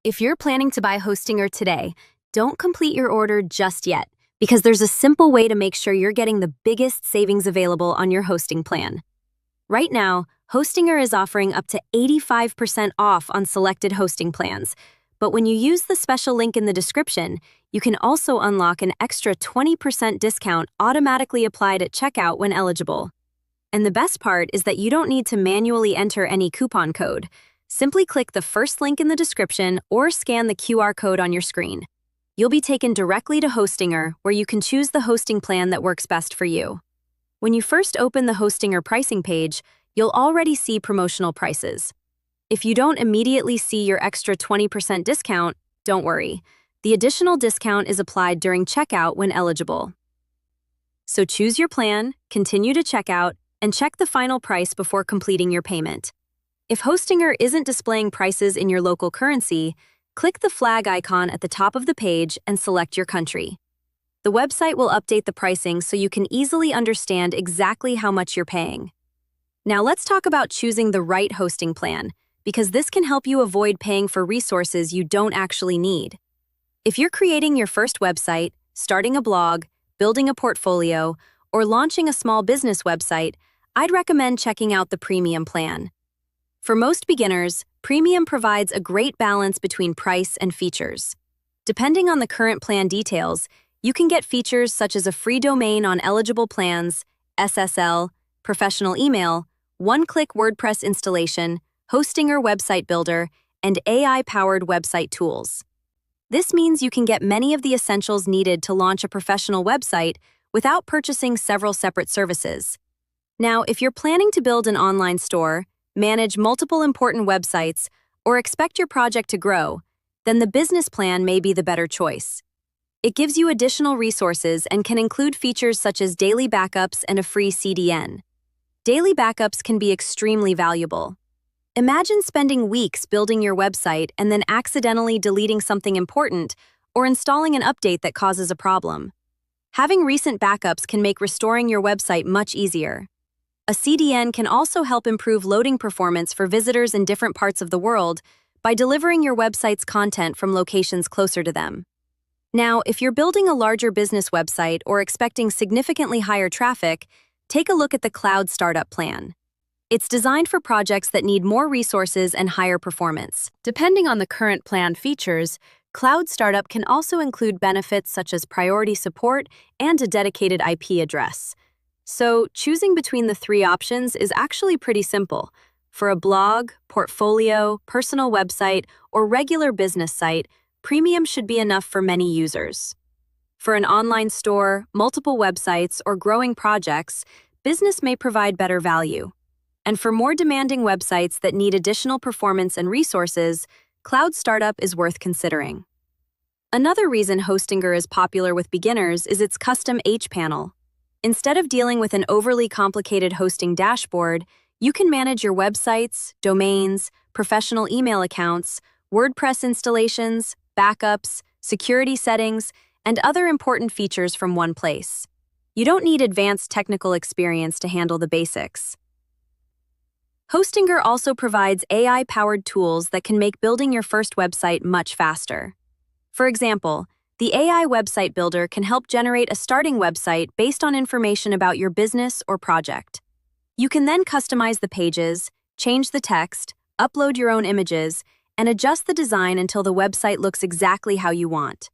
If you're planning to buy Hostinger today, don't complete your order just yet, because there's a simple way to make sure you're getting the biggest savings available on your hosting plan. Right now, Hostinger is offering up to 85% off on selected hosting plans, but when you use the special link in the description, you can also unlock an extra 20% discount automatically applied at checkout when eligible. And the best part is that you don't need to manually enter any coupon code. Simply click the first link in the description or scan the QR code on your screen. You'll be taken directly to Hostinger, where you can choose the hosting plan that works best for you. When you first open the Hostinger pricing page, you'll already see promotional prices. If you don't immediately see your extra 20% discount, don't worry. The additional discount is applied during checkout when eligible. So choose your plan, continue to checkout, and check the final price before completing your payment. If Hostinger isn't displaying prices in your local currency, click the flag icon at the top of the page and select your country. The website will update the pricing so you can easily understand exactly how much you're paying. Now let's talk about choosing the right hosting plan, because this can help you avoid paying for resources you don't actually need. If you're creating your first website, starting a blog, building a portfolio, or launching a small business website, I'd recommend checking out the premium plan. For most beginners, premium provides a great balance between price and features. Depending on the current plan details, you can get features such as a free domain on eligible plans, SSL, professional email, one-click WordPress installation, Hostinger website builder, and AI-powered website tools. This means you can get many of the essentials needed to launch a professional website without purchasing several separate services. Now, if you're planning to build an online store, manage multiple important websites, or expect your project to grow, then the business plan may be the better choice. It gives you additional resources and can include features such as daily backups and a free CDN. Daily backups can be extremely valuable. Imagine spending weeks building your website and then accidentally deleting something important or installing an update that causes a problem. Having recent backups can make restoring your website much easier. A CDN can also help improve loading performance for visitors in different parts of the world by delivering your website's content from locations closer to them. Now, if you're building a larger business website or expecting significantly higher traffic, take a look at the Cloud Startup plan. It's designed for projects that need more resources and higher performance. Depending on the current plan features, Cloud Startup can also include benefits such as priority support and a dedicated IP address. So, choosing between the three options is actually pretty simple. For a blog, portfolio, personal website, or regular business site, premium should be enough for many users. For an online store, multiple websites, or growing projects, business may provide better value. And for more demanding websites that need additional performance and resources, Cloud Startup is worth considering. Another reason Hostinger is popular with beginners is its custom H-panel. Instead of dealing with an overly complicated hosting dashboard, you can manage your websites, domains, professional email accounts, WordPress installations, backups, security settings, and other important features from one place. You don't need advanced technical experience to handle the basics. Hostinger also provides AI-powered tools that can make building your first website much faster. For example, the AI website builder can help generate a starting website based on information about your business or project. You can then customize the pages, change the text, upload your own images, and adjust the design until the website looks exactly how you want.